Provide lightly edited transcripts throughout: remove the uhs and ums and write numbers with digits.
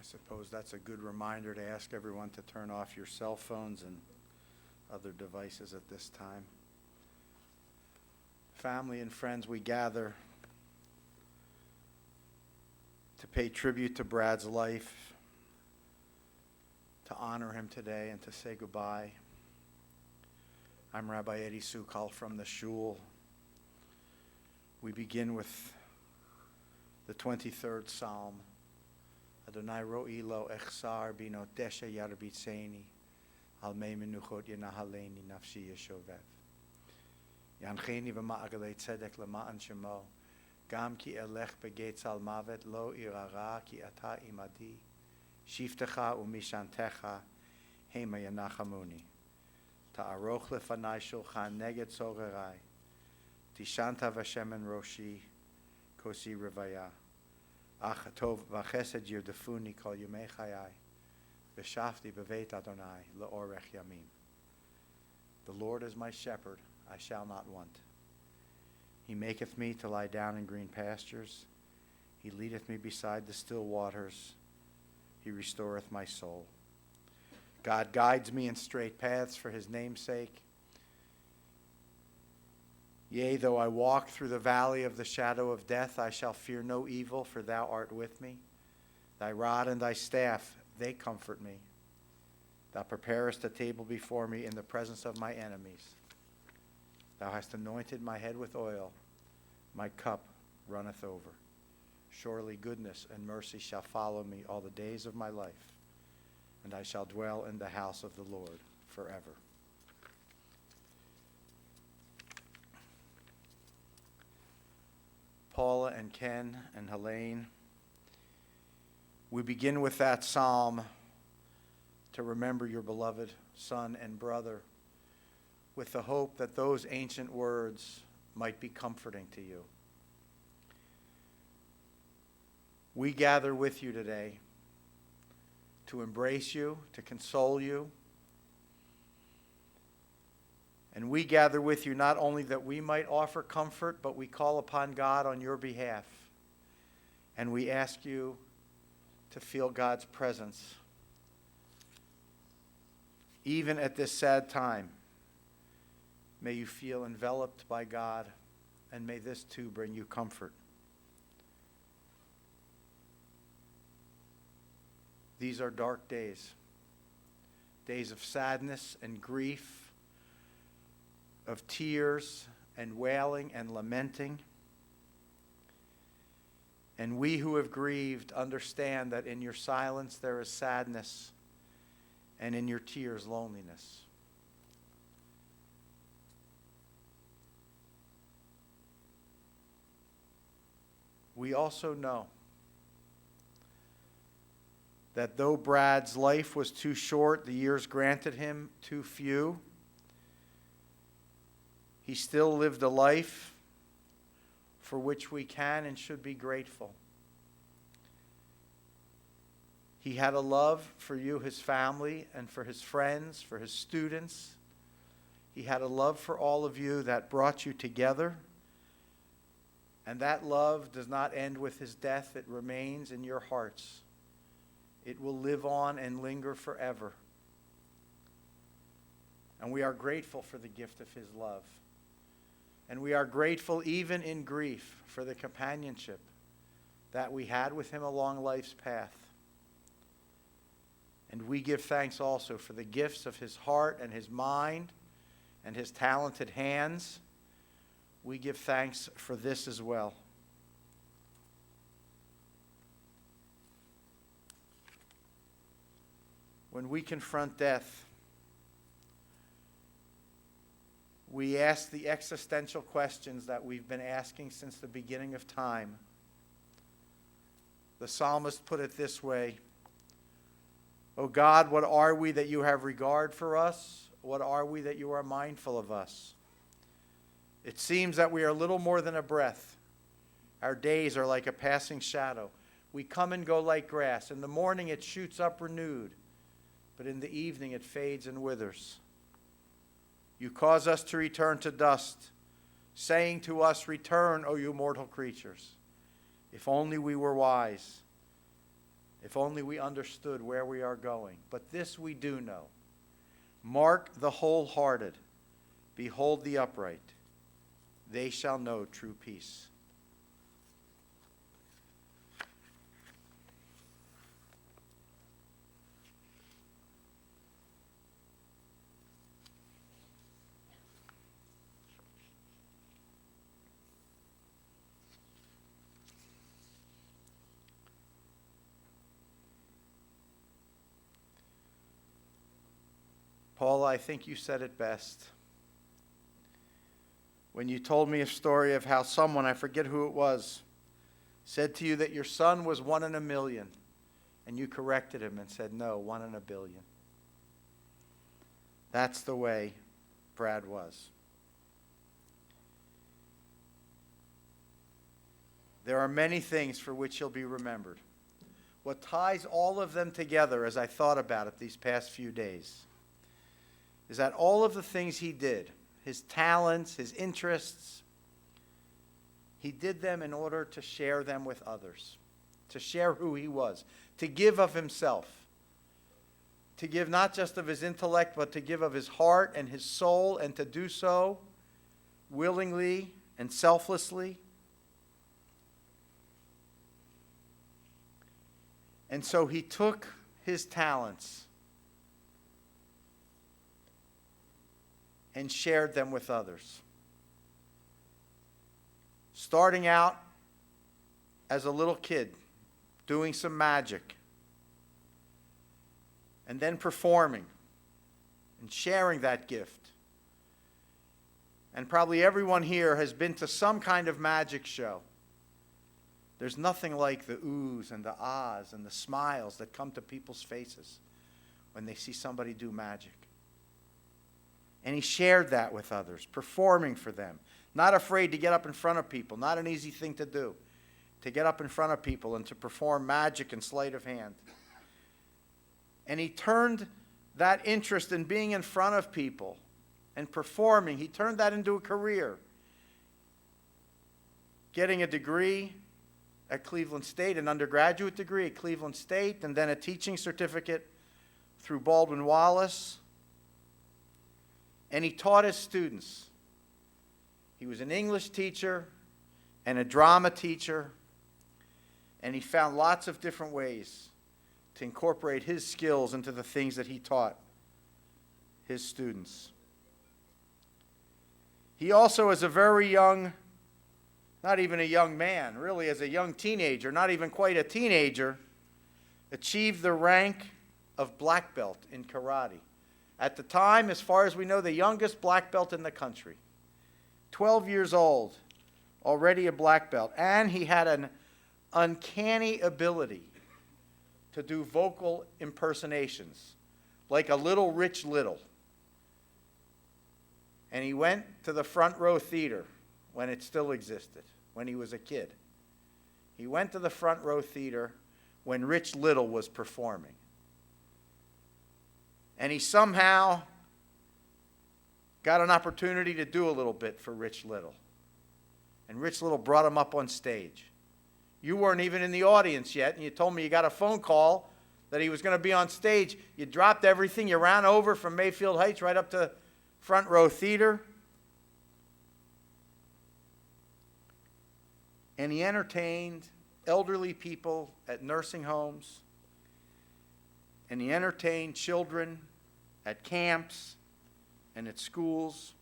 I suppose that's a good reminder to ask everyone to turn off your cell phones and other devices at this time. Family and friends, we gather to pay tribute to Brad's life, to honor him today, and to say goodbye. I'm Rabbi Eddie Sukal from the Shul. We begin with the 23rd Psalm. Adonai ro'i lo echsar binotesha yarbitzeni al mei menuchot yenahaleni nafshi yeshovev. Yancheni v'ma'agalei tzedek lema'an shemo gam ki elech begetz al mavet lo irara ki ata imadi shiftecha umishantecha hema yanachamuni ta'aroch lefanai shulchan neged sogerai tishanta v'shemen roshi kosi revaya ach tov v'chesed yirdefuni kol yomei chayai v'shafti b'veit Adonai le'orech yamim. The Lord is my shepherd, I shall not want. He maketh me to lie down in green pastures. He leadeth me beside the still waters. He restoreth my soul. God guides me in straight paths for his name's sake. Yea, though I walk through the valley of the shadow of death, I shall fear no evil, for thou art with me. Thy rod and thy staff, they comfort me. Thou preparest a table before me in the presence of my enemies. Thou hast anointed my head with oil. My cup runneth over. Surely goodness and mercy shall follow me all the days of my life, and I shall dwell in the house of the Lord forever. Paula and Ken and Helene, we begin with that psalm to remember your beloved son and brother with the hope that those ancient words might be comforting to you. We gather with you today to embrace you, to console you. And we gather with you not only that we might offer comfort, but we call upon God on your behalf. And we ask you to feel God's presence. Even at this sad time, may you feel enveloped by God, and may this too bring you comfort. These are dark days, days of sadness and grief, of tears and wailing and lamenting. And we who have grieved understand that in your silence there is sadness, and in your tears loneliness. We also know that though Brad's life was too short, the years granted him too few, he still lived a life for which we can and should be grateful. He had a love for you, his family, and for his friends, for his students. He had a love for all of you that brought you together. And that love does not end with his death. It remains in your hearts. It will live on and linger forever. And we are grateful for the gift of his love. And we are grateful even in grief for the companionship that we had with him along life's path. And we give thanks also for the gifts of his heart and his mind and his talented hands. We give thanks for this as well. When we confront death, we ask the existential questions that we've been asking since the beginning of time. The psalmist put it this way: O God, what are we that you have regard for us? What are we that you are mindful of us? It seems that we are little more than a breath. Our days are like a passing shadow. We come and go like grass. In the morning it shoots up renewed, but in the evening it fades and withers. You cause us to return to dust, saying to us, return, O you mortal creatures. If only we were wise. If only we understood where we are going. But this we do know. Mark the wholehearted. Behold the upright. They shall know true peace. Paula, I think you said it best when you told me a story of how someone, I forget who it was, said to you that your son was 1 in a million, and you corrected him and said, no, 1 in a billion. That's the way Brad was. There are many things for which he'll be remembered. What ties all of them together, as I thought about it these past few days, is that all of the things he did, his talents, his interests, he did them in order to share them with others, to share who he was, to give of himself, to give not just of his intellect, but to give of his heart and his soul, and to do so willingly and selflessly. And so he took his talents and shared them with others. Starting out as a little kid, doing some magic, and then performing and sharing that gift. And probably everyone here has been to some kind of magic show. There's nothing like the oohs and the ahs and the smiles that come to people's faces when they see somebody do magic. And he shared that with others, performing for them. Not afraid to get up in front of people. Not an easy thing to do, to get up in front of people and to perform magic and sleight of hand. And he turned that interest in being in front of people and performing, he turned that into a career. Getting a degree at Cleveland State, an undergraduate degree at Cleveland State, and then a teaching certificate through Baldwin Wallace. And he taught his students. He was an English teacher and a drama teacher, and he found lots of different ways to incorporate his skills into the things that he taught his students. He also, as a very young, not even a young man, really as a young teenager, not even quite a teenager, achieved the rank of black belt in karate. At the time, as far as we know, the youngest black belt in the country. 12 years old, already a black belt. And he had an uncanny ability to do vocal impersonations, like a little Rich Little. And he went to the Front Row Theater when it still existed, when he was a kid. He went to the Front Row Theater when Rich Little was performing. And he somehow got an opportunity to do a little bit for Rich Little. And Rich Little brought him up on stage. You weren't even in the audience yet, and you told me you got a phone call that he was going to be on stage. You dropped everything. You ran over from Mayfield Heights right up to Front Row Theater. And he entertained elderly people at nursing homes. And he entertained children at camps and at schools.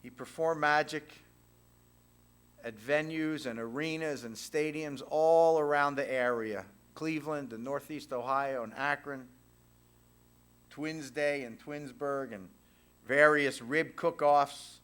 He performed magic at venues and arenas and stadiums all around the area. Cleveland and Northeast Ohio and Akron, Twins Day and Twinsburg, and various rib cook-offs.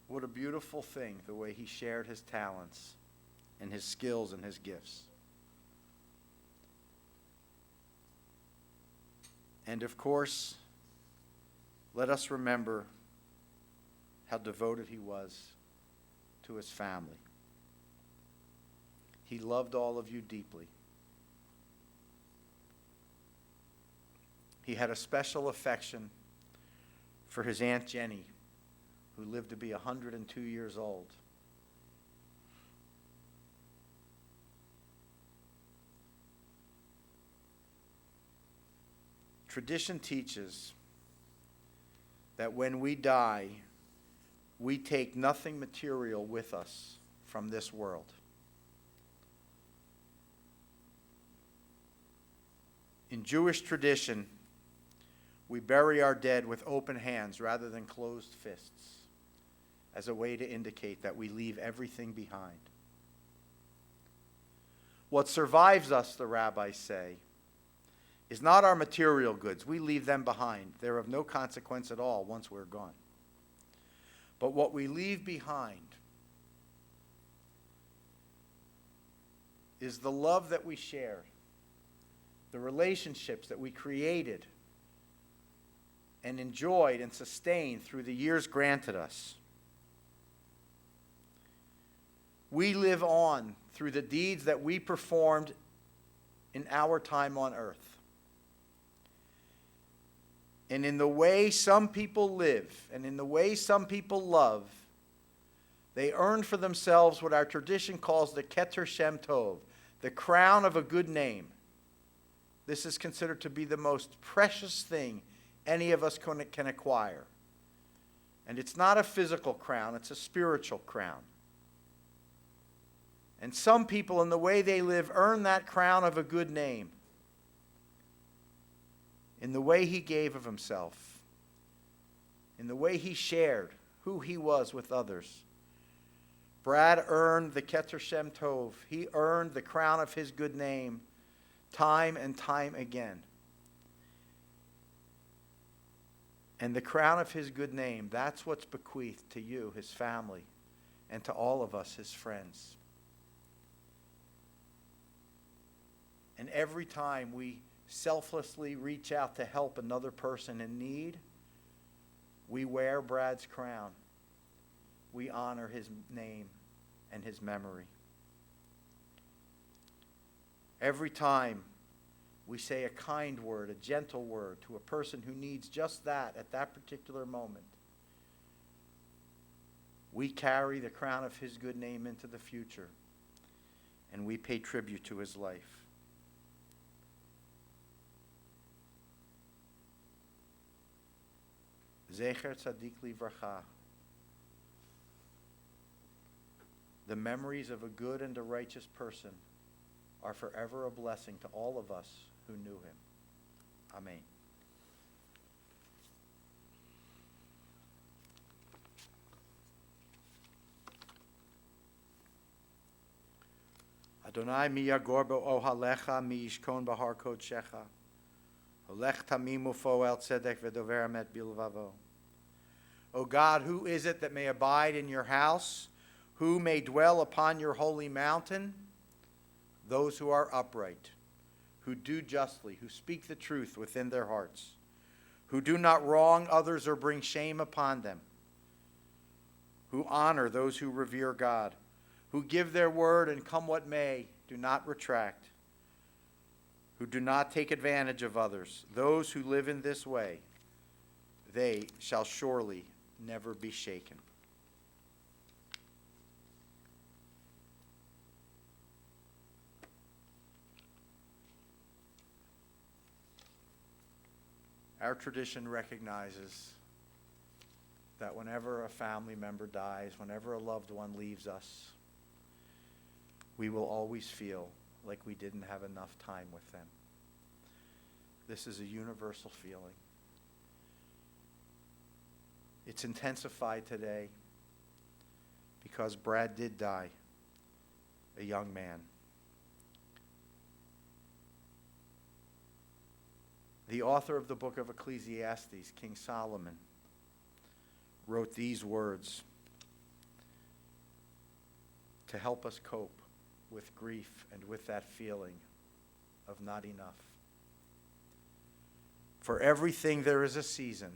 What a beautiful thing, the way he shared his talents and his skills and his gifts. And of course, let us remember how devoted he was to his family. He loved all of you deeply. He had a special affection for his Aunt Jenny, who lived to be 102 years old. Tradition teaches that when we die, we take nothing material with us from this world. In Jewish tradition, we bury our dead with open hands rather than closed fists, as a way to indicate that we leave everything behind. What survives us, the rabbis say, is not our material goods. We leave them behind. They're of no consequence at all once we're gone. But what we leave behind is the love that we shared, the relationships that we created and enjoyed and sustained through the years granted us. We live on through the deeds that we performed in our time on earth. And in the way some people live, and in the way some people love, they earn for themselves what our tradition calls the Keter Shem Tov, the crown of a good name. This is considered to be the most precious thing any of us can acquire. And it's not a physical crown, it's a spiritual crown. And some people, in the way they live, earn that crown of a good name in the way he gave of himself, in the way he shared who he was with others. Brad earned the Keter Shem Tov. He earned the crown of his good name time and time again. And the crown of his good name, that's what's bequeathed to you, his family, and to all of us, his friends. And every time we selflessly reach out to help another person in need, we wear Brad's crown. We honor his name and his memory. Every time we say a kind word, a gentle word to a person who needs just that at that particular moment, we carry the crown of his good name into the future, and we pay tribute to his life. Zecher Tzadik Livracha. The memories of a good and a righteous person are forever a blessing to all of us who knew him. Amen. Adonai mi yagor bo'ohalecha mi yishkon bahar kodshecha. Olech tamim ufoel tzedek v'dover emet bilvavo. O God, who is it that may abide in your house? Who may dwell upon your holy mountain? Those who are upright, who do justly, who speak the truth within their hearts, who do not wrong others or bring shame upon them, who honor those who revere God, who give their word and come what may, do not retract, who do not take advantage of others. Those who live in this way, they shall surely never be shaken. Our tradition recognizes that whenever a family member dies, whenever a loved one leaves us, we will always feel like we didn't have enough time with them. This is a universal feeling. It's intensified today because Brad did die, a young man. The author of the book of Ecclesiastes, King Solomon, wrote these words to help us cope with grief and with that feeling of not enough. For everything there is a season,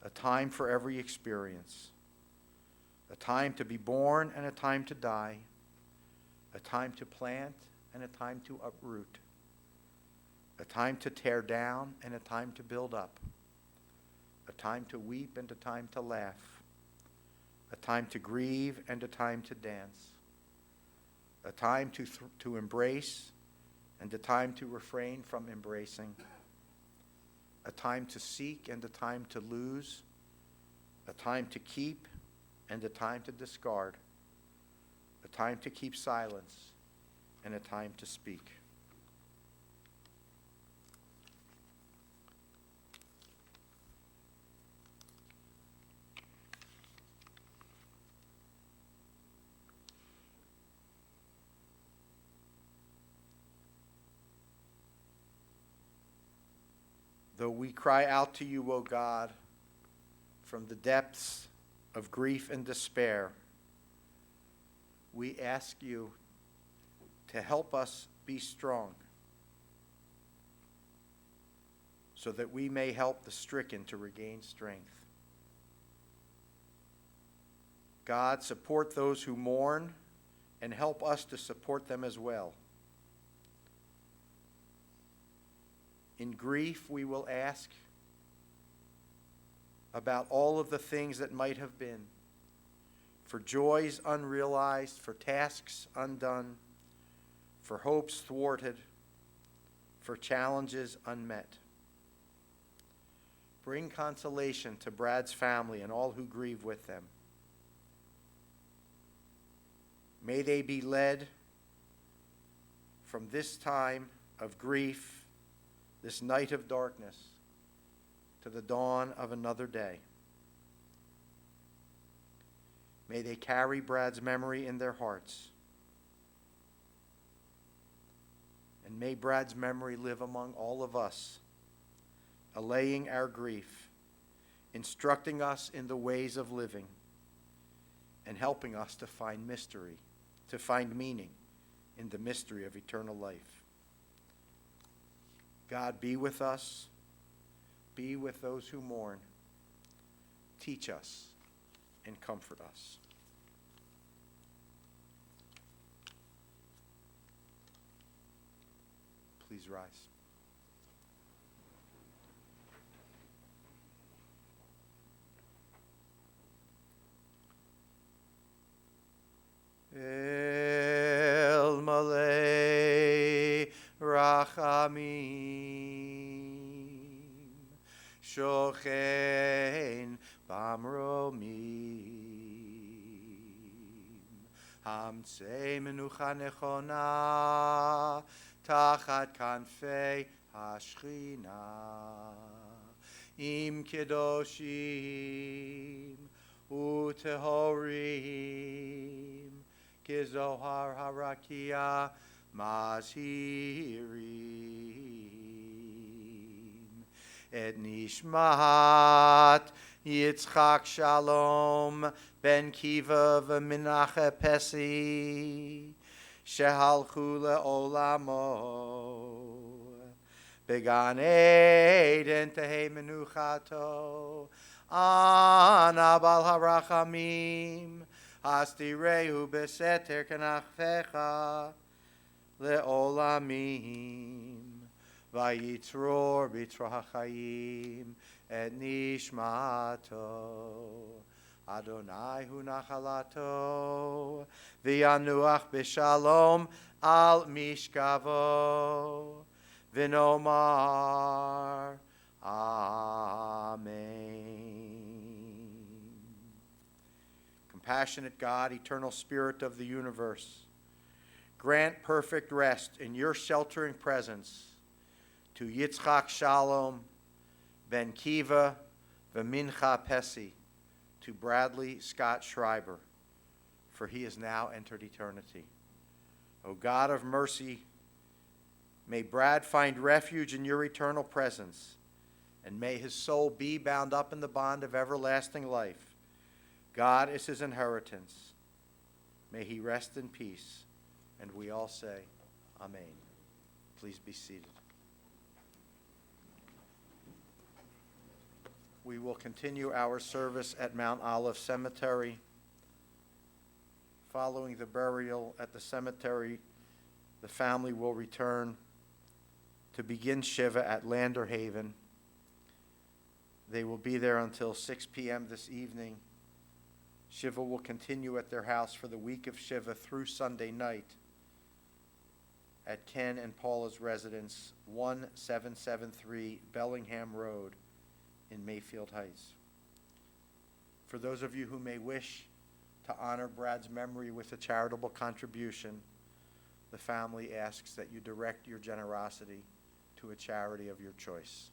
a time for every experience, a time to be born and a time to die, a time to plant and a time to uproot, a time to tear down and a time to build up, a time to weep and a time to laugh, a time to grieve and a time to dance, a time to embrace and a time to refrain from embracing, a time to seek and a time to lose, a time to keep and a time to discard, a time to keep silence and a time to speak. Though we cry out to you, O God, from the depths of grief and despair, we ask you to help us be strong so that we may help the stricken to regain strength. God, support those who mourn and help us to support them as well. In grief, we will ask about all of the things that might have been, for joys unrealized, for tasks undone, for hopes thwarted, for challenges unmet. Bring consolation to Brad's family and all who grieve with them. May they be led from this time of grief, this night of darkness, to the dawn of another day. May they carry Brad's memory in their hearts. And may Brad's memory live among all of us, allaying our grief, instructing us in the ways of living, and helping us to find meaning in the mystery of eternal life. God, be with us. Be with those who mourn. Teach us and comfort us. Please rise. El Malay Rachamim Shochein Bamromim Hamtzei Menucha Nechona Tachat Kanfei Hashchina Im Kedoshim Utehorim Kizohar Harakia Mazhirim Et Nishmat Yitzchak Shalom Ben Kiva V'Minacha Pesi Shehalchu Le'olamo Began Eden Tehei Menuchato Ana Bal Harachamim Astireu Beseter Kenachfecha Le'olamim Vayitzror B'Torah HaChaim Et Nishmato Adonai Hu Nachalato V'Yanuach B'Shalom Al Mishkavo V'Nomar Amen. Compassionate God, eternal Spirit of the universe, grant perfect rest in your sheltering presence to Yitzchak Shalom Ben Kiva V'Mincha Pesi, to Bradley Scott Schreiber, for he has now entered eternity. O God of mercy, may Brad find refuge in your eternal presence, and may his soul be bound up in the bond of everlasting life. God is his inheritance. May he rest in peace. And we all say, Amen. Please be seated. We will continue our service at Mount Olive Cemetery. Following the burial at the cemetery, the family will return to begin Shiva at Lander Haven. They will be there until 6 p.m. this evening. Shiva will continue at their house for the week of Shiva through Sunday night at Ken and Paula's residence, 1773 Bellingham Road in Mayfield Heights. For those of you who may wish to honor Brad's memory with a charitable contribution, the family asks that you direct your generosity to a charity of your choice.